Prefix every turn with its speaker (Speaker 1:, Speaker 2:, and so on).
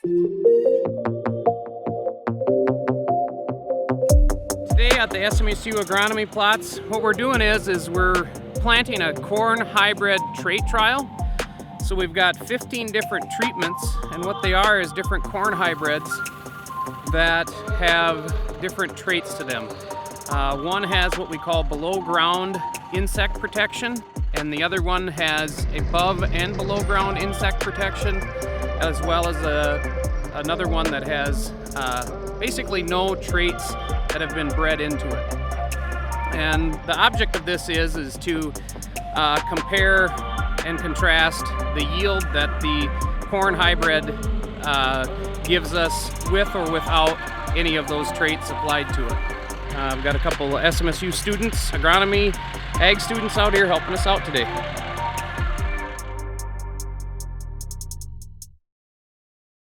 Speaker 1: Today at the SMSU Agronomy plots, what we're doing is we're planting a corn hybrid trait trial. So we've got 15 different treatments, and what they are is different corn hybrids that have different traits to them. One has what we call below ground insect protection, and the other one has above and below ground insect protection, as well as another one that has basically no traits that have been bred into it. And the object of this is to compare and contrast the yield that the corn hybrid gives us with or without any of those traits applied to it. I've got a couple SMSU students, agronomy, ag students out here helping us out today.